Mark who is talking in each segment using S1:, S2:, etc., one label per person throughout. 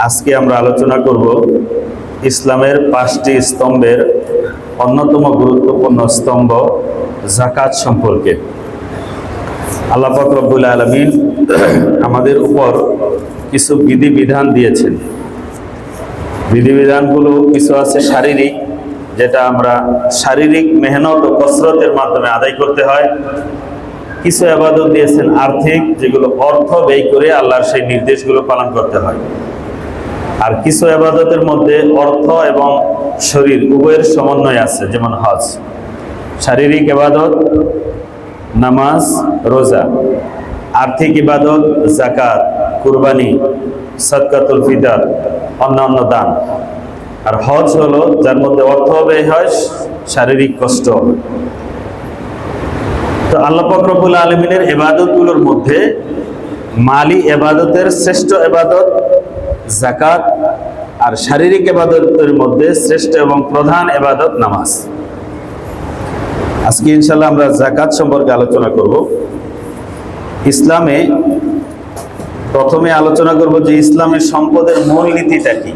S1: আজকে আমরা আলোচনা করব ইসলামের 5টি স্তম্ভের অন্যতম গুরুত্বপূর্ণ স্তম্ভ যাকাত সম্পর্কে। আল্লাহ পাক রব্বুল আলামিন আমাদের উপর কিছু বিধিবিধান দিয়েছেন। বিধিবিধানগুলো কিছু আছে শারীরিক, যেটা আমরা শারীরিক মেহনত ও কসরতের মাধ্যমে আদায় করতে হয়। কিছু ইবাদত দিয়েছেন আর্থিক, যেগুলো অর্থ ব্যয় করে আল্লাহর সেই নির্দেশগুলো পালন করতে হয়। আর কিছু ইবাদতের মধ্যে অর্থ এবং শরীর উভয়ের সমন্বয় আছে, যেমন হজ। শারীরিক ইবাদত নামাজ, রোজা। আর্থিক ইবাদত যাকাত, কুরবানি, সাদকাতুল ফিতর, অন্যান্য দান। আর হজ হলো যার মধ্যে অর্থ ব্যয় হয়, শারীরিক কষ্ট হবে। তো আল্লাহ পাক রব্বুল আলামিনের ইবাদতগুলোর মধ্যে মালি ইবাদতের শ্রেষ্ঠ ইবাদত যাকাত, আর শারীরিক ইবাদতের মধ্যে শ্রেষ্ঠ এবং প্রধান ইবাদত নামাজ। আজকে ইনশাআল্লাহ আমরা যাকাত সম্পর্কে আলোচনা করব। ইসলামে প্রথমে আলোচনা করব যে ইসলামের সম্পদের মূলনীতিটা কি।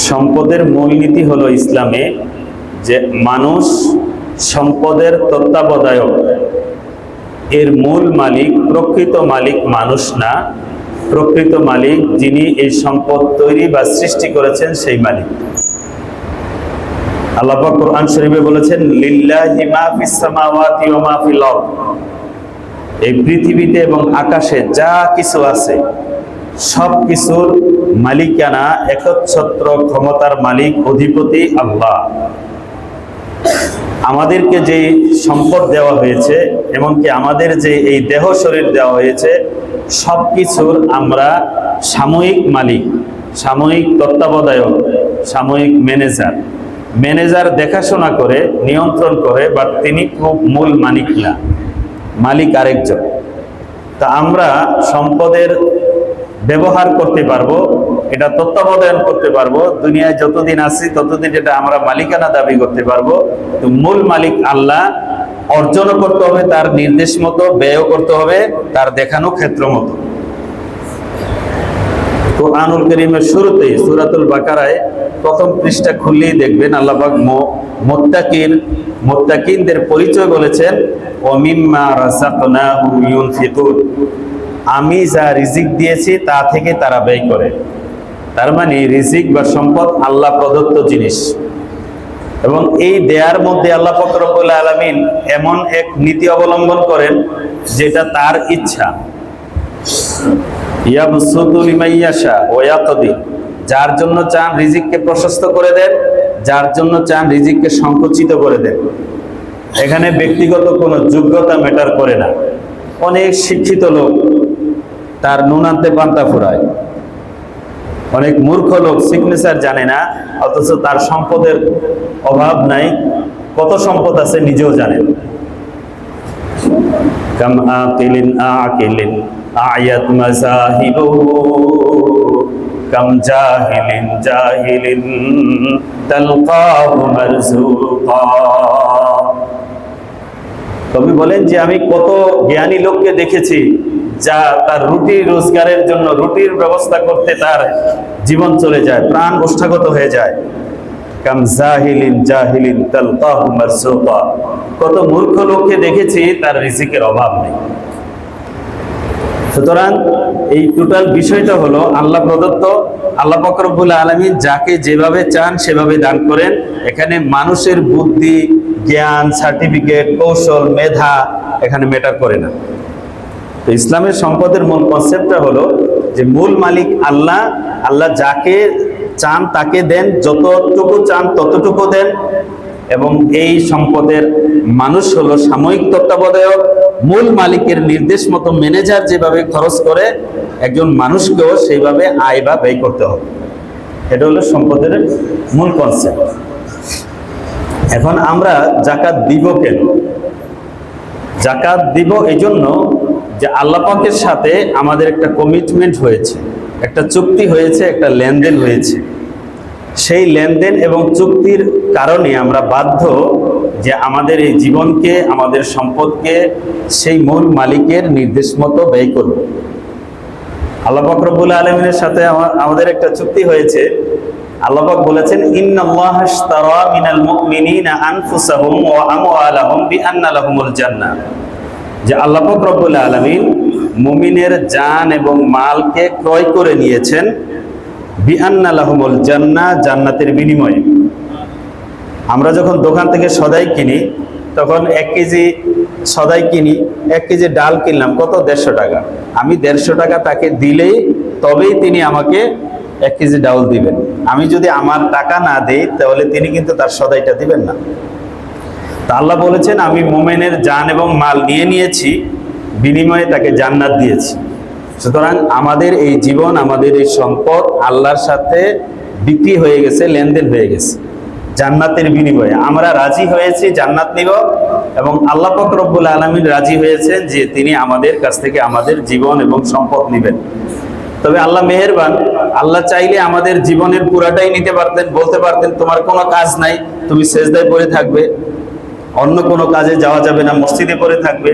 S1: সম্পদের মূলনীতি হলো ইসলামে যে মানুষ সম্পদের তত্ত্বাবধায়ক, এর মূল মালিক, প্রকৃত মালিক মানুষ না, প্রকৃত মালিক যিনি এই সম্পদ তৈরি বা সৃষ্টি করেছেন সেই মালিক। আল্লাহ পাক কোরআন শরীফে বলেছেন, লিল্লাহি মা ফিস সামাওয়াতি ওয়া মা ফিল আরদ। এই পৃথিবীতে এবং আকাশে যা কিছু আছে সব কিছুর মালিকানা, একচ্ছত্র ক্ষমতার মালিক, অধিপতি আল্লাহ। আমাদেরকে যে সম্পদ দেওয়া হয়েছে, এমনকি আমাদের যে এই দেহ শরীর দেওয়া হয়েছে, সব কিছুর আমরা সাময়িক মালিক, সাময়িক তত্ত্বাবধায়ক, সাময়িক ম্যানেজার। ম্যানেজার দেখাশোনা করে, নিয়ন্ত্রণ করে, বাট তিনি খুব মূল মালিক না, মালিক আরেকজন। তা আমরা সম্পদের ব্যবহার করতে পারবো, এটা তত্ত্বাবধান করতে পারবো, দুনিয়ায় যতদিন আছি ততদিন এটা আমরা মালিকানা দাবি করতে পারবো। তো মূল মালিক আল্লাহ। অর্জনও করতে হবে তার নির্দেশ মতো, ব্যয়ও করতে হবে তার দেখানো ক্ষেত্র মতো। কুরআনুল কারীমের শুরুতেই সূরাতুল বাকারায় প্রথম পৃষ্ঠা খুললেই দেখবেন আল্লাহ পাক মুত্তাকিনদের পরিচয় বলেছেন, ওয়া মিম্মা রাযাকনাহুম ইউনফিকুন। আমি যা রিজিক দিয়েছি তা থেকে তারা ব্যয় করে। তার মানে রিজিক বা সম্পদ আল্লাহ প্রদত্ত জিনিস, এবং এই দেয়ার মধ্যে আল্লাহ পাক রব্বুল আলামিন এমন এক নীতি অবলম্বন করেন যেটা তার ইচ্ছা। ইয়াবসুতু লিমান ইয়াশা ওয়া ইয়াকদির। যার জন্য চান রিজিককে প্রশস্ত করে দেন, যার জন্য চান রিজিককে সংকুচিত করে দেন। এখানে ব্যক্তিগত কোনো যোগ্যতা ম্যাটার করে না। অনেক শিক্ষিত লোক তার নুন আনতে পান্তা ফুরায়, অনেক মূর্খ লোক সিগনেচার জানে না, অথচ তার সম্পদের অভাব নাই, কত সম্পদ আছে নিজেও জানেন। কাম আকিলিন আকিলিন আয়াত মাযাহিবুহু কাম জাহিলিন জাহিলিন তালকাহু মারযুকা। কবি বলেন যে আমি কত জ্ঞানী লোককে দেখেছি যা তার রুটি রোজগারের জন্য, রুটির ব্যবস্থা করতে তার জীবন চলে যায়, প্রাণ ওষ্ঠাগত হয়ে যায়। কাম জাহিলিন জাহিলিন তালকাহু মারযুকা। কত মূর্খ লোককে দেখেছি তার রিজিকের অভাব নেই। সুতরাং এই টোটাল বিষয়টা হলো আল্লাহ প্রদত্ত। আল্লাহ পাক রব্বুল আলামিন যাকে যেভাবে চান সেভাবে দান করেন। এখানে মানুষের বুদ্ধি, জ্ঞান, সার্টিফিকেট, কৌশল, মেধা এখানে ম্যাটার করে না। তো ইসলামের সম্পদের মূল কনসেপ্টটা হলো যে মূল মালিক আল্লাহ। আল্লাহ যাকে চান তাকে দেন, যতটুকু চান ততটুকু দেন, এবং এই সম্পদের মানুষ হলো সাময়িক তত্ত্বাবধায়ক। মূল মালিকের নির্দেশ মতো ম্যানেজার যেভাবে খরচ করে, একজন মানুষকেও সেইভাবে আয় বা ব্যয় করতে হবে। এটা হলো সম্পদের মূল কনসেপ্ট। এখন আমরা যাকাত দিব কেন? যাকাত দিব এই জন্য যে আল্লাহ পাকের সাথে আমাদের একটা কমিটমেন্ট হয়েছে, একটা চুক্তি হয়েছে, একটা লেনদেন হয়েছে। সেই লেনদেন এবং চুক্তির কারণে আমরা বাধ্য যে আমাদের এই জীবনকে, আমাদের সম্পদকে সেই মূল মালিকের নির্দেশ মতো ব্যয় করব। আল্লাহ পাক রব্বুল আলামিনের সাথে আমাদের একটা চুক্তি হয়েছে। আল্লাহ পাক বলেছেন, ইন্নাল্লাহা আশতারা মিনাল মুমিনিনা আনফুসাহুম ওয়া আমওয়ালাহুম বিআন্না লাহুমুল জান্নাহ, যে আল্লাহ পাক রব্বুল আলামিন মুমিনের জান এবং মালকে ক্রয় করে নিয়েছেন বিআন্না লাহুমুল জান্নাহ, জান্নাতের বিনিময়ে। আমরা যখন দোকান থেকে সদাই কিনি, তখন 1 কেজি সদাই কিনি, 1 কেজি ডাল কিনলাম কত? 150 টাকা। আমি 150 টাকা তাকে দিলেই তবেই তিনি আমাকে 1 কেজি ডাউল দিবেন। আমি যদি আমার টাকা না দেই তাহলে তিনি কিন্তু তার সদাইটা দিবেন না। তা আল্লাহ বলেছেন, আমি মুমিনের জান এবং মাল নিয়ে নিয়েছি, বিনিময়ে তাকে জান্নাত দিয়েছি। সুতরাং আমাদের এই জীবন, আমাদের এই সম্পদ আল্লাহর সাথে বিক্রি হয়ে গেছে, লেনদেন হয়ে গেছে জান্নাতের বিনিময়ে। আমরা রাজি হয়েছি জান্নাত নিব, এবং আল্লাহ পাক রব্বুল আলামিন রাজি হয়েছেন যে তিনি আমাদের কাছ থেকে আমাদের জীবন এবং সম্পদ নেবেন। তবে আল্লাহ মেহেরবান, আল্লাহ চাইলে আমাদের জীবনের পুরাটাই নিতে পারতেন, বলতে পারতেন তোমার কোনো কাজ নাই, তুমি সেজদায় পড়ে থাকবে, অন্য কোনো কাজে যাওয়া যাবে না, মসজিদে পড়ে থাকবে।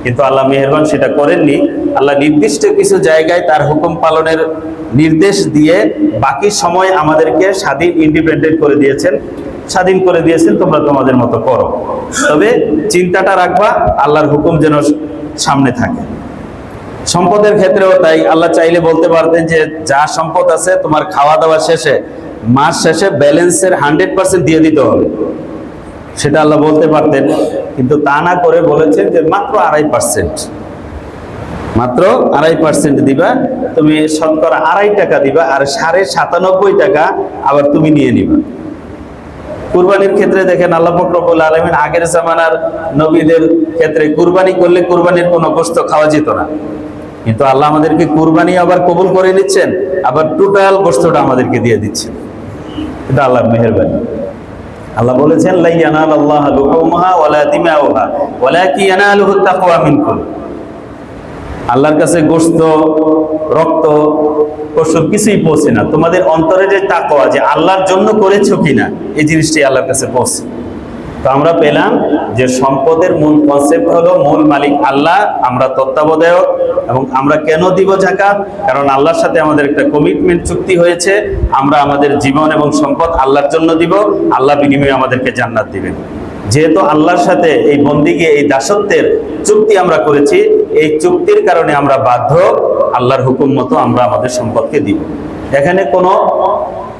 S1: কিন্তু আল্লাহ মেহেরবান সেটা করেননি। আল্লাহ নির্দিষ্ট কিছু জায়গায় তার হুকুম পালনের নির্দেশ দিয়ে বাকি সময় আমাদেরকে স্বাধীন, ইন্ডিপেন্ডেন্ট করে দিয়েছেন, স্বাধীন করে দিয়েছেন, তোমরা তোমাদের মতো করো। তবে চিন্তাটা রাখবা আল্লাহর হুকুম যেন সামনে থাকে। সম্পদের ক্ষেত্রেও তাই, আল্লাহ চাইলে বলতে পারতেন যে যা সম্পদ আছে তোমার খাওয়া দাওয়া শেষে, মাস শেষে ব্যালেন্সের 100% দিয়ে দিতে হবে, সেটা আল্লাহ বলতে পারতেন। কিন্তু তা না করে বলেছেন যে মাত্র 2.5%, মাত্র 2.5% দিবা, তুমি শতকরা 2.5 টাকা দিবা, আর 97.5 টাকা আবার তুমি নিয়ে নিবা। কুরবানির ক্ষেত্রে দেখেন আল্লাহ পাক রব্বুল আলামিন আগের জামানার নবীদের ক্ষেত্রে কুরবানি করলে কুরবানির কোনো গোশত খাওয়া যেত না, কিন্তু আল্লাহ আমাদেরকে কুরবানি আবার কবুল করে নিচ্ছেন, আবার টোটাল গোশতটা আমাদেরকে দিয়ে দিচ্ছেন। এটা আল্লাহর মেহেরবানি। আল্লাহ বলেছেন, লা ইয়ানালাল্লাহু লুহুমুহা ওয়ালা দিমাউহা ওয়ালাকিন ইয়ানালুহুত তাকওয়া মিনকুম। আল্লাহর কাছে গোশত, রক্ত, পশুর কিছুই পৌঁছে না, তোমাদের অন্তরে যে তাকওয়া, যে আল্লাহর জন্য করেছো কিনা, এই জিনিসটি আল্লাহর কাছে পৌঁছে। তো আমরা পেলাম যে সম্পদের মূল কনসেপ্ট হলো মূল মালিক আল্লাহ, আমরা তত্ত্বাবধায়ক। এবং আমরা কেন দিব যাকাত? কারণ আল্লাহর সাথে আমাদের একটা কমিটমেন্ট, চুক্তি হয়েছে, আমরা আমাদের জীবন এবং সম্পদ আল্লাহর জন্য দিব, আল্লাহ বিনিময়ে আমাদেরকে জান্নাত দিবেন। যেহেতু আল্লাহর সাথে এই বন্দিগি, এই দাসত্বের চুক্তি আমরা করেছি, এই চুক্তির কারণে আমরা বাধ্য আল্লাহর হুকুম মতো আমরা আমাদের সম্পদকে দিব। এখানে কোনো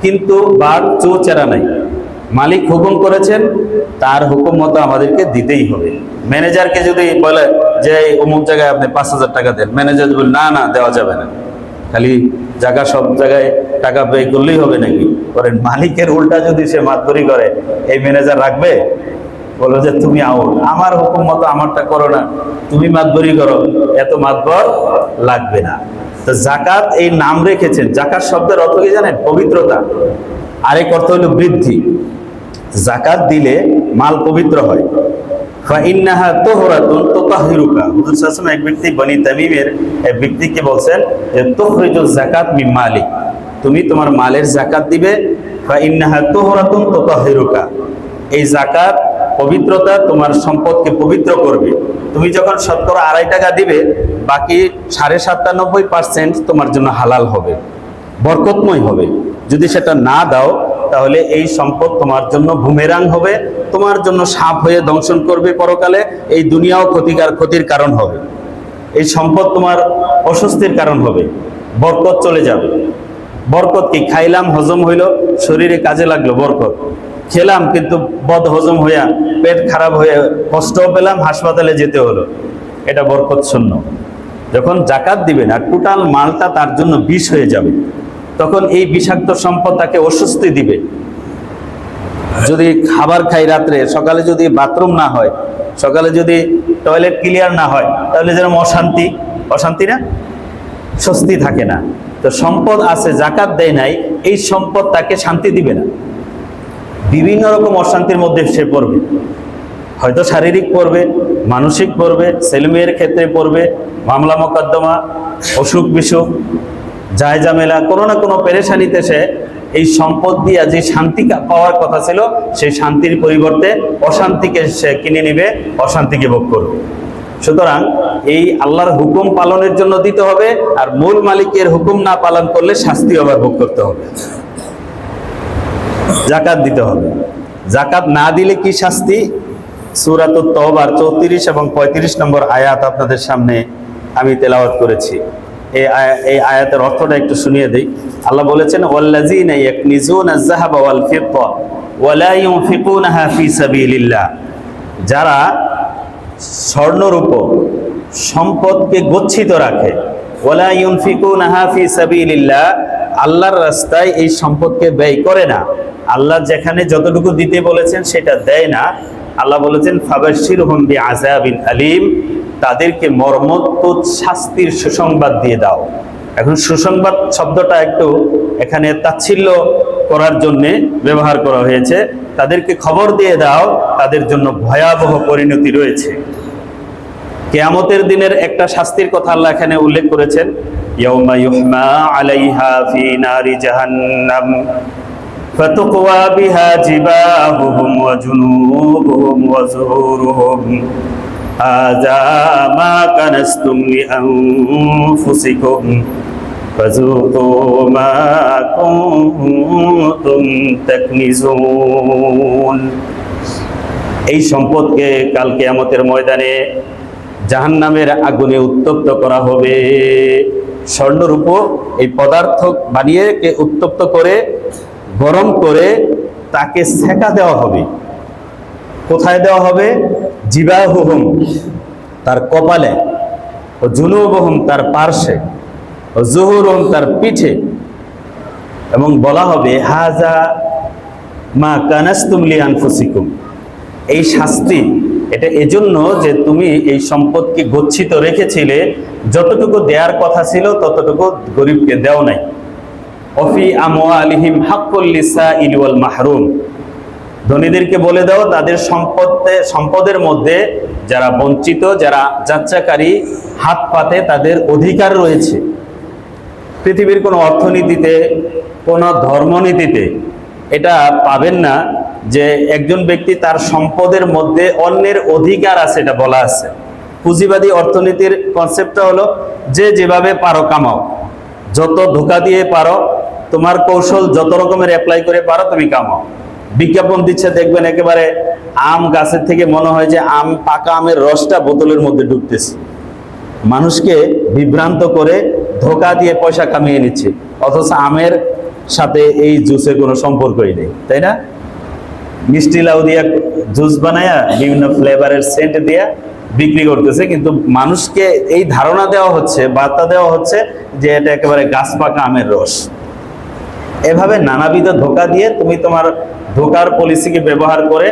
S1: কিন্তু বা চৌচারা নাই। মালিক হুকুম করেছেন, তার হুকুম মতো আমাদেরকে দিতেই হবে। ম্যানেজারকে যদি বলে যে অমুক জায়গায় আপনি 5,000 টাকা দেন, ম্যানেজার বলে না না, দেওয়া যাবে না, খালি জায়গা সব জায়গায় টাকা ব্যয় করলেই হবে নাকি? করেন মালিকের উল্টা যদি সে মাতবরি করে, এই ম্যানেজার রাখবে? বলো যে তুমি আউট, আমার হুকুম মতো আমারটা করো না, তুমি মাতবরি করো, এত মাতবর লাগবে না। তো জাকাত এই নাম রেখেছেন, জাকাত শব্দের অর্থ কি জানেন? পবিত্রতা। আরেক অর্থ হলো বৃদ্ধি। জাকাত দিলে মাল পবিত্র হয়। ফাইন্নাহা তুহরাতুন তুতাহহিরুকা। হুজুর সাল্লাল্লাহু আলাইহি ওয়াসাল্লাম এক ব্যক্তি বনি তামিমের এক ব্যক্তিকে বলছেন যে তুখরিজুজ যাকাত মিন মালিক, তুমি তোমার মালের যাকাত দিবে। ফাইন্নাহা তুহরাতুন তুতাহহিরুকা, এই যাকাত পবিত্রতা, তোমার সম্পদকে পবিত্র করবে। তুমি যখন শতকরা 2.5 টাকা দিবে, বাকি 97.5% তোমার জন্য হালাল হবে, বরকতময় হবে। যদি সেটা না দাও তাহলে এই সম্পদ তোমার জন্য বুমেরাং হবে, তোমার জন্য সাপ হয়ে দংশন করবে পরকালে, এই দুনিয়াও ক্ষতির কারণ হবে। এই সম্পদ তোমার অস্বস্তির কারণ হবে, বরকত চলে যাবে। বরকত কি? খাইলাম, হজম হইল, শরীরে কাজে লাগলো, বরকত। খেলাম কিন্তু বদ হজম হইয়া পেট খারাপ হয়ে কষ্টও পেলাম, হাসপাতালে যেতে হলো, এটা বরকত শূন্য। যখন জাকাত দিবেন আর টোটাল মালটা তার জন্য বিষ হয়ে যাবে, তখন এই বিষাক্ত সম্পদ তাকে অস্বস্তি দিবে। যদি খাবার খাই রাত্রে, সকালে যদি বাথরুম না হয়, সকালে যদি টয়লেট ক্লিয়ার না হয়, তাহলে যেরকম অশান্তি, অশান্তি না, স্বস্তি থাকে না। তো সম্পদ আছে, জাকাত দেয় নাই, এই সম্পদ তাকে শান্তি দিবে না, বিভিন্ন রকম অশান্তির মধ্যে সে পড়বে। হয়তো শারীরিক পড়বে, মানসিক পড়বে, ছেলেমেয়ের ক্ষেত্রে পড়বে, মামলা মোকদ্দমা, অসুখ বিসুখ, জায়জামেলা, কোনো না কোনো পেরেশানিতে সে এই সম্পদ দিয়ে যে শান্তি পাওয়ার কথা ছিল, সেই শান্তির পরিবর্তে অশান্তিকে সে কিনে নেবে, অশান্তিকে ভোগ করবে। সুতরাং এই আল্লাহর হুকুম পালনের জন্য দিতে হবে, আর মূল মালিকের হুকুম না পালন করলে শাস্তি আবার ভোগ করতে হবে। যাকাত দিতে হবে। যাকাত না দিলে কি শাস্তি? সূরাতুত তাওবার 34 এবং 35 নম্বর আয়াত আপনাদের সামনে আমি তেলাওয়াত করেছি। এই আয়াতের অর্থটা একটু শুনিয়ে দেই। আল্লাহ বলেছেন, ওয়াল্লাযীনা ইয়াকনিজুনা আয-যাহাবা ওয়াল ফিদ্দা ওয়া লা ইউনফিকুনাহা ফী সাবিলিল্লাহ, যারা স্বর্ণরূপ সম্পদকে গচ্ছিত রাখে, ওয়ালা ইউনফিকুনাহা ফী সাবিলিল্লাহ, আল্লাহর রাস্তায় এই সম্পদকে ব্যয় করে না, আল্লাহ যেখানে যতটুকু দিতে বলেছেন সেটা দেয় না, আল্লাহ বলেছেন ফাবাশশিরহুম বিআযাবিন আলীম, তাদেরকে মর্মন্তুদ শাস্তির সুসংবাদ দিয়ে দাও। এখন সুসংবাদ শব্দটা একটু এখানে তাচ্ছিল্য করার জন্য ব্যবহার করা হয়েছে। তাদেরকে খবর দিয়ে দাও, তাদের জন্য ভয়াবহ পরিণতি রয়েছে। কিয়ামতের দিনের একটা শাস্তির কথা আল্লাহ এখানে উল্লেখ করেছেন, ইয়াউমা ইউহমা আলাইহা ফি নারি জাহান্নাম ফাতুকওয়া বিহা জিবাহুহুম ওয়া জুনুবুহুম ওয়া যুহুরুহুম হাযা মা কানাসতুম লিআনফুসিকুম ফাযুকু মা কুনতুম তাকনিজুন। এই সম্পদকে কাল কিয়ামতের ময়দানে জাহান্নামের আগুনে উত্তপ্ত করা হবে। স্বর্ণরূপ এই পদার্থ বানিয়ে উত্তপ্ত করে গরম করে তাকে সেকা দেওয়া হবে। কোথায় দেওয়া হবে? জিবাহুহুম, তার কপালে, ও জুনুবহুম, তার পার্শ্বে, ও যুহুরুহুম, তার পিঠে, এবং বলা হবে হাযা মা কানাসতুম লিআনফুসিকুম, এই শাস্তি এটা এজন্য যে তুমি এই সম্পদকে গচ্ছিত রেখেছিলে, যতটুকু দেওয়ার কথা ছিল ততটুকু গরিবকে দেও নাই। অফি আমওয়ালিহিম হাক্কুল লিসাইলি ওয়াল মাহরুম, ধনীদেরকে বলে দাও তাদের সম্পদের মধ্যে যারা বঞ্চিত, যারা যাচ্চাকারী, হাত পাতে, তাদের অধিকার রয়েছে। পৃথিবীর কোনো অর্থনীতিতে, কোনো ধর্মনীতিতে এটা পাবেন না যে একজন ব্যক্তি তার সম্পদের মধ্যে অন্যের অধিকার আছে, এটা বলা আছে। পুঁজিবাদী অর্থনীতির কনসেপ্টটা হলো যে যেভাবে পারো কামাও, যত ধোঁকা দিয়ে পারো, তোমার কৌশল যত রকমের অ্যাপ্লাই করে পারো তুমি কামাও। বিজ্ঞাপন দিচ্ছে দেখবেন একেবারে আম গাছের থেকে মনে হয় যে পাকা আমের রসটা বোতলের মধ্যে ঢুকতেছে, মানুষকে বিভ্রান্ত করে ধোঁকা দিয়ে পয়সা কামিয়ে নিচ্ছে, অথচ আমের সাথে এই জুসের কোনো সম্পর্কই নেই, তাই না? মিষ্টি লাউ দিয়ে জুস বানায়া বিভিন্ন ফ্লেভারের সেন্ট দিয়া বিক্রি করতেছে, কিন্তু মানুষকে এই ধারণা দেওয়া হচ্ছে, বার্তা দেওয়া হচ্ছে যে এটা একেবারে গাছ পাকা আমের রস। এভাবে নানাবিধ ধোঁকা দিয়ে তুমি তোমার ধোঁকার পলিসিকে ব্যবহার করে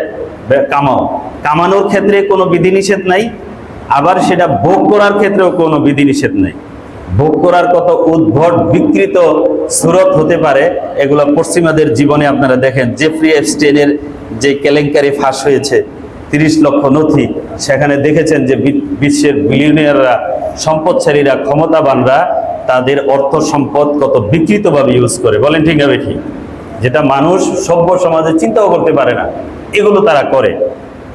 S1: কামাও। কামানোর ক্ষেত্রে কোনো বিধিনিষেধ নাই, আবার সেটা ভোগ করার ক্ষেত্রেও কোনো বিধিনিষেধ নাই। ভোগ করার কত উদ্ভট বিকৃত সুরত হতে পারে, এগুলো পশ্চিমাদের জীবনে আপনারা দেখেন। জেফ্রি এপস্টেইনের যে কেলেঙ্কারি ফাঁস হয়েছে, 30 লক্ষ নথি, সেখানে দেখেছেন যে বিশ্বের বিলিয়নিয়াররা, সম্পদশালীরা, ক্ষমতাবানরা তাদের অর্থ সম্পদ কত বিকৃতভাবে ইউজ করে। বলেন ঠিক না বেঠিক? যেটা মানুষ সভ্য সমাজে চিন্তাও করতে পারে না, এগুলো তারা করে।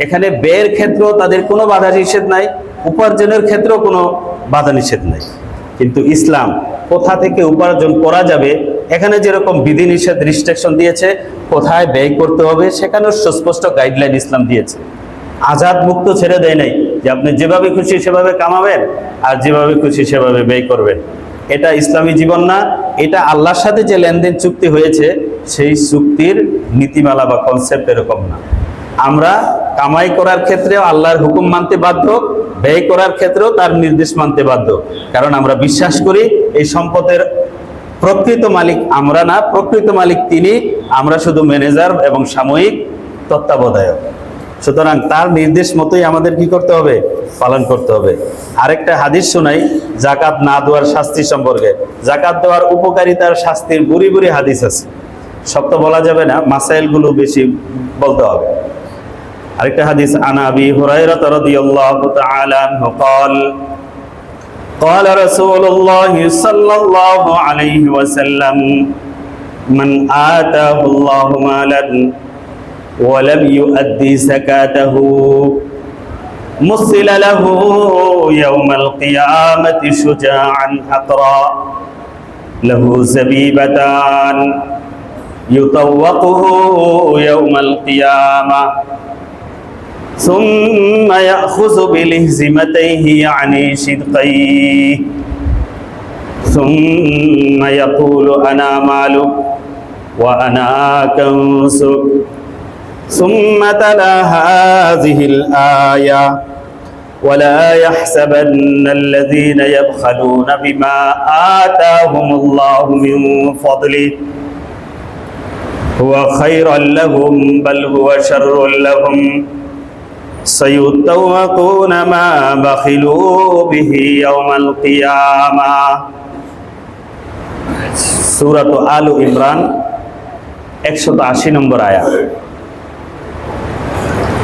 S1: এখানে ব্যয়ের ক্ষেত্রেও তাদের কোনো বাধা নিষেধ নাই, উপার্জনের ক্ষেত্রেও কোনো বাধা নিষেধ নাই। কিন্তু ইসলাম কোথা থেকে উপার্জন করা যাবে, এখানে যেরকম বিধিনিষেধ রিস্ট্রিকশন দিয়েছে, কোথায় ব্যয় করতে হবে সেখানেও সুস্পষ্ট গাইডলাইন ইসলাম দিয়েছে। আজাদ মুক্ত ছেড়ে দেয় নাই যে আপনি যেভাবে খুশি সেভাবে কামাবেন আর যেভাবে খুশি সেভাবে ব্যয় করবেন। এটা ইসলামী জীবন না, এটা আল্লাহর সাথে যে লেনদেন চুক্তি হয়েছে সেই চুক্তির নীতিমালা বা কনসেপ্ট এরকম না। আমরা কামাই করার ক্ষেত্রেও আল্লাহর হুকুম মানতে বাধ্য, ব্যয় করার ক্ষেত্রেও তার নির্দেশ মানতে বাধ্য। কারণ আমরা বিশ্বাস করি এই সম্পদের প্রকৃত মালিক আমরা না, প্রকৃত মালিক তিনি, আমরা শুধু ম্যানেজার এবং সাময়িক তত্ত্বাবধায়ক। সুতরাং তার নির্দেশ মতোই আমাদের কি করতে হবে? পালন করতে হবে। আরেকটা হাদিস শোনাই যাকাত না দেওয়ার শাস্তি সম্পর্কে। যাকাত দেওয়ার উপকারিতার শাস্তির বুড়ি বুড়ি হাদিস আছে, সব তো বলা যাবে না, মাসাইলগুলো বেশি বলতে হবে। আরেকটা হাদিস, আন আবি হুরায়রা রাদিয়াল্লাহু তাআলা আনহু قال قال رسول الله صلى الله عليه وسلم من آتاه الله مالا ولم يؤدي زكاته مثل له يوم القيامة شجاعا أقرأ له زبيبتان يطوقه يوم القيامة ثم يأخذ بلهزمتيه يعني شدقيه ثم يقول أنا مالك وأنا كنزك ثم تلا هذه الآية ولا يحسبن الذين يبخلون بما آتاهم الله من فضله هو خيرا لهم بل هو شر لهم سيطوقون ما بخلوا به يوم القيامة সূরা আল ইমরান 180 নম্বর আয়াত।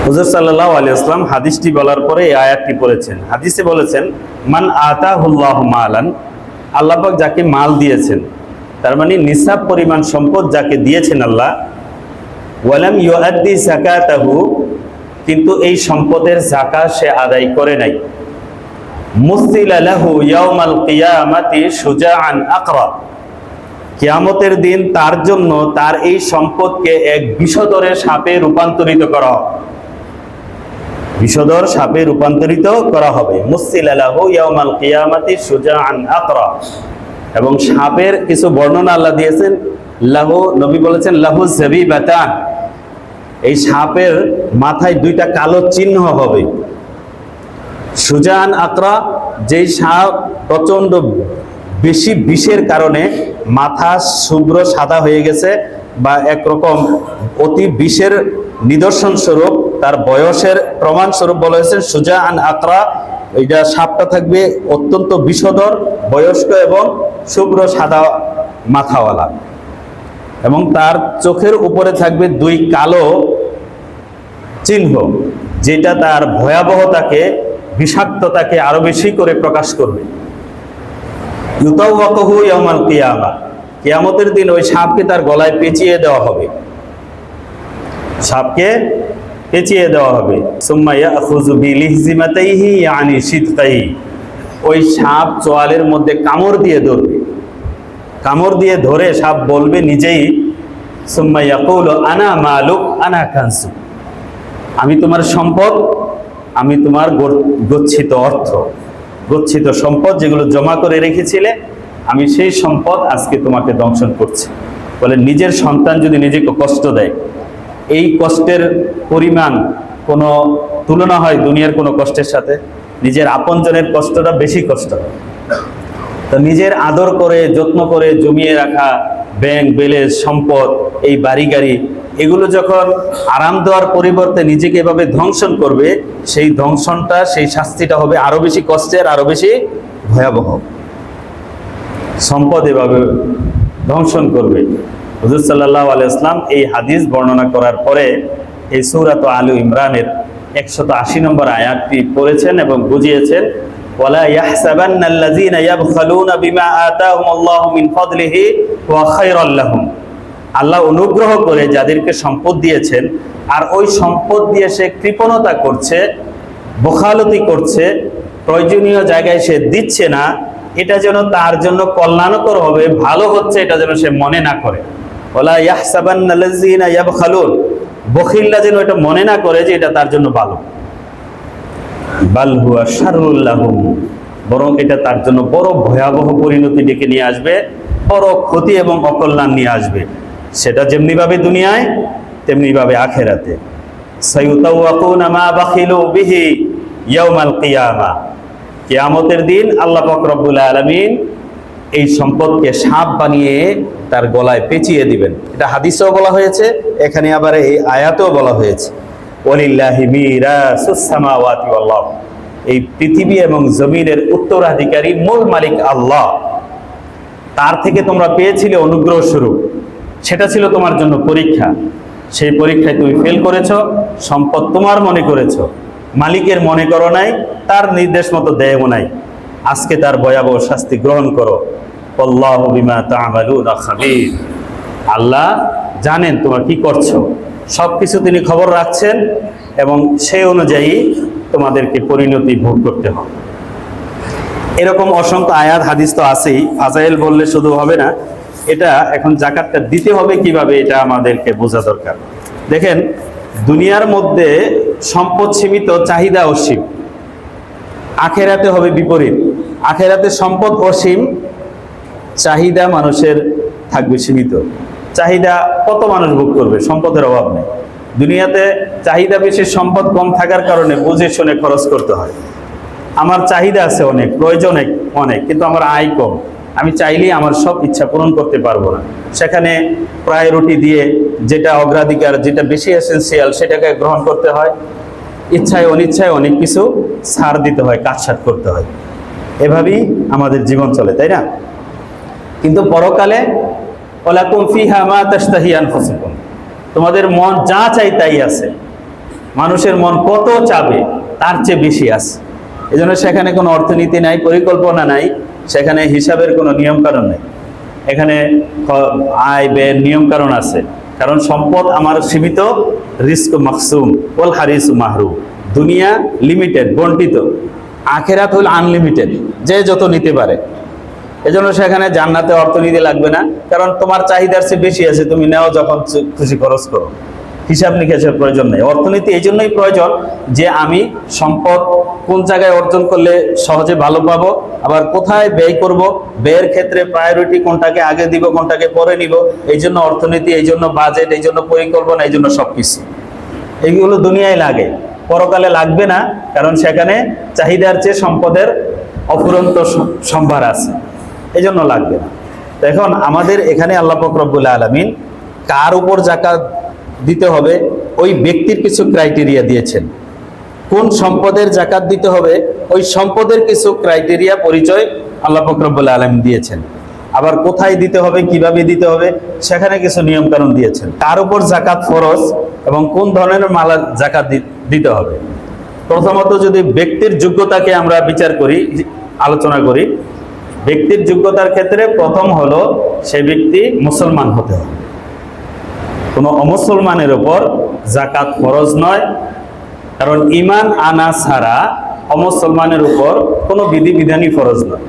S1: হুজুর সাল্লাল্লাহু আলাইহি ওয়াসাল্লাম হাদিসটি বলার পরে এই আয়াতটি পড়েছেন। হাদিসে বলেছেন মান আতাহুল্লাহু মালান, আল্লাহ পাক যাকে মাল দিয়েছেন, তার মানে নিসাব পরিমাণ সম্পদ যাকে দিয়েছেন আল্লাহ, ওয়ালাম ইউআদ্দি যাকাতাহু, কিন্তু এই সম্পদের যাকাত সে আদায় করে নাই, মুসিলা লাহু ইয়াউমাল কিয়ামাতি শুজাআন আকরা, কিয়ামতের দিন তার জন্য তার এই সম্পদকে এক বিষধর সাপে রূপান্তরিত করা হবে, বিষধর সাপে রূপান্তরিত করা হবে। মুসিলা লাহু ইয়াউমাল কিয়ামাতি শুজাআন আকরা, এবং সাপের কিছু বর্ণনা আল্লাহ দিয়েছেন। লাহু, নবী বলেছেন লাহু যাবিবাতান, এই সাপের মাথায় দুইটা কালো চিহ্ন হবে। সুজান আকরা, যেই সাপ প্রচন্ড বেশি বিষের কারণে মাথা শুভ্র সাদা হয়ে গেছে, বা একরকম অতি বিষের নিদর্শন স্বরূপ, তার বয়সের প্রমাণ স্বরূপ বলা হয়েছে সুজান আকরা। এইটা সাপটা থাকবে অত্যন্ত বিষধর, বয়স্ক এবং শুভ্র সাদা মাথাওয়ালা, এবং তার চোখের উপরে থাকবে দুই কালো চিহ্ন, যেটা তার ভয়াবহতাকে, বিষাক্ততাকে আরো বেশি করে প্রকাশ করবে। ইউতাওয়াকুহু ইয়াউমাল কিয়ামা, কিয়ামতের দিন ওই সাপকে তার গলায় পেঁচিয়ে দেওয়া হবে, সাপকে পেঁচিয়ে দেওয়া হবে। সুম্মা ইয়াখুযু বিলিহজিমাতাইহি ইয়ানি শিদকাইহি, ওই সাপ চোয়ালের মধ্যে কামড় দিয়ে ধরবে, কামড় দিয়ে ধরে সাপ বলবে নিজেই, সুম্মা ইয়াকুলু আনা মালুক আনা কানজুক, আমি তোমার সম্পদ, আমি তোমার গচ্ছিত অর্থ, গচ্ছিত সম্পদ যেগুলো জমা করে রেখেছিলে, আমি সেই সম্পদ আজকে তোমাকে দংশন করছি। বলে নিজের সন্তান যদি নিজেকে কষ্ট দেয়, এই কষ্টের পরিমাণ কোনো তুলনা হয় দুনিয়ার কোনো কষ্টের সাথে? নিজের আপনজনের কষ্টটা বেশি কষ্ট। তো নিজের আদর করে যত্ন করে জমিয়ে রাখা ব্যাংক ব্যালেন্স সম্পদ, এই বাড়ি গাড়ি, এগুলো যখন আরাম দেওয়ার পরিবর্তে নিজেকে এভাবে ধ্বংসন করবে, সেই ধ্বংসনটা, সেই শাস্তিটা হবে আরো বেশি কষ্টের, আরো বেশি ভয়াবহ। সম্পদ এভাবে ধ্বংসন করবে। হুজুর সাল্লাল্লাহু আলাইহি ওয়াসাল্লাম এই হাদিস বর্ণনা করার পরে এই সূরা আল ইমরানের 180 নম্বর আয়াতটি পড়েছেন এবং বুঝিয়েছেন, ওয়ালা ইয়াহসাবান্নাল্লাযীনা ইয়াবখালুনা বিমা আতাহুমুল্লাহু মিন ফাদলিহি ওয়া খায়রাল লাহুম, আল্লাহ অনুগ্রহ করে যাদেরকে সম্পদ দিয়েছেন আর ওই সম্পদ দিয়ে সে কৃপণতা করছে, বখালতি করছে, প্রয়োজনীয় জায়গায় সে দিচ্ছে না, এটা যেন তার জন্য কল্যাণকর হবে, ভালো হচ্ছে, এটা যেন সে মনে না করে। ওয়ালা ইয়াহসাবান্নাল্লাযীনা ইয়াবখালুন, বখিলরা যেন এটা মনে না করে যে এটা তার জন্য ভালো। বাল হুয়া শাররুল লাহুম, বরং এটা তার জন্য বড় ভয়াবহ পরিণতি ডেকে নিয়ে আসবে, বড় ক্ষতি এবং অকল্যাণ নিয়ে আসবে। সেটা যেমনি ভাবে দুনিয়ায়, তেমনি ভাবে আখিরাতে। সায়ুতাওয়াকুনা মা বাখিলু বিহি ইয়াউমাল কিয়ামা, কিয়ামতের দিন আল্লাহ পাক রব্বুল আলামিন এই সম্পদকে সাপ বানিয়ে তার গলায় পেঁচিয়ে দিবেন। এটা হাদিসেও বলা হয়েছে, এখানে আবার এই আয়াতেও বলা হয়েছে, ওয়ালিল্লাহি মিরাসুস সামাওয়াতি ওয়াল আরদ, এই পৃথিবী এবং জমিনের উত্তরাধিকারী মূল মালিক আল্লাহ। তার থেকে তোমরা পেয়েছিলে অনুগ্রহ স্বরূপ, সেটা ছিল তোমার জন্য পরীক্ষা। সেই পরীক্ষায় তুমি ফেল করেছো, সম্পদ তোমার মনে করেছো, মালিকের মনে করো নাই, তার নির্দেশ মতো দেয়ও নাই। আজকে তার ভয়াবহ শাস্তি গ্রহণ করো। আল্লাহু বিমা তা'মালুনা খাবীর, আল্লাহ জানেন তোমরা কি করছো, সবকিছু তিনি খবর রাখছেন এবং সেই অনুযায়ী তোমাদেরকে পরিণতি ভোগ করতে হবে। এরকম অসংখ্য আয়াত হাদিস তো আছেই। ফাজাইল বললে শুধু হবে না, এটা এখন জাকাতটা দিতে হবে কিভাবে এটা আমাদেরকে বোঝা দরকার। দেখেন, দুনিয়ার মধ্যে সম্পদ সীমিত, চাহিদা অসীম। আখেরাতে হবে বিপরীত। আখেরাতে সম্পদ অসীম, চাহিদা মানুষের থাকবে সীমিত। চাহিদা কত মানুষ ভোগ করবে? সম্পদের অভাব নেই। দুনিয়াতে চাহিদা বেশি, সম্পদ কম থাকার কারণে বুঝে শুনে খরচ করতে হয়। আমার চাহিদা আছে অনেক, প্রয়োজন অনেক, কিন্তু আমার আয় কম। আমি চাইলেই আমার সব ইচ্ছা পূরণ করতে পারবো না। সেখানে প্রায়োরিটি দিয়ে যেটা অগ্রাধিকার, যেটা বেশি এসেন্সিয়াল সেটাকে গ্রহণ করতে হয়। ইচ্ছায় অনিচ্ছায় অনেক কিছু ছাড় দিতে হয়, কাটছাট করতে হয়। এভাবেই আমাদের জীবন চলে, তাই না? কিন্তু পরকালে ওয়ালাকুম ফিহা মা তাশতাহি আনফুসুকুম, তোমাদের মন যা চাই তাই আছে। মানুষের মন কত চাবে তার চেয়ে বেশি আছে। এজন্য সেখানে কোনো অর্থনীতি নাই, পরিকল্পনা নাই, সেখানে হিসাবের কোনো নিয়ম কারণ নেই। এখানে আয় ব্যয়ের নিয়ম কারণ আছে, কারণ সম্পদ আমার সীমিত, রিস্ক মাকসুম, ওয়াল হারিস মাহরুম। দুনিয়া লিমিটেড, বন্টিত। আখেরাত হল আনলিমিটেড, যে যত নিতে পারে। এজন্য সেখানে জান্নাতে অর্থনীতি লাগবে না, কারণ তোমার চাহিদার চেয়ে বেশি আছে, তুমি নাও যখন খুশি খরচ করো, হিসাব নিকাশের প্রয়োজন নেই। অর্থনীতি এই জন্যই প্রয়োজন যে আমি সম্পদ কোন জায়গায় অর্জন করলে সহজে ভালো পাবো, আবার কোথায় ব্যয় করব, ব্যয়ের ক্ষেত্রে প্রায়োরিটি কোনটাকে আগে দিব, কোনটাকে পরে নিব। এই জন্য অর্থনীতি, এই জন্য বাজেট, এই জন্য পরিকল্পনা, এই জন্য সবকিছু। এইগুলো দুনিয়ায় লাগে, পরকালে লাগবে না, কারণ সেখানে চাহিদার চেয়ে সম্পদের অফুরন্ত সম্ভার আছে, এই জন্য লাগবে না। এখন আমাদের এখানে আল্লাহ পাক রব্বুল আলামিন কার উপর যাকাত দিতে হবে, ওই ব্যক্তির কিছু ক্রাইটেরিয়া দিয়েছেন। কোন সম্পদের যাকাত দিতে হবে, ওই সম্পদের কিছু ক্রাইটেরিয়া, পরিচয় আল্লাহ পাক রব্বুল আলামিন দিয়েছেন। আবার কোথায় দিতে হবে, কিভাবে দিতে হবে, সেখানে কিছু নিয়ম কানুন দিয়েছেন। কার উপর যাকাত ফরজ এবং কোন ধরনের মাল যাকাত দিতে হবে। প্রথমত যদি ব্যক্তির যোগ্যতাকে আমরা বিচার করি, আলোচনা করি, ব্যক্তির যোগ্যতার ক্ষেত্রে প্রথম হলো সে ব্যক্তি মুসলমান হতে হবে। কোনো অমুসলমানের উপর যাকাত ফরজ নয়, কারণ ঈমান আনা ছাড়া অমুসলমানের উপর কোনো বিধিবিধানই ফরজ নয়।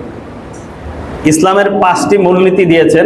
S1: ইসলামের 5টি মূলনীতি দিয়েছেন।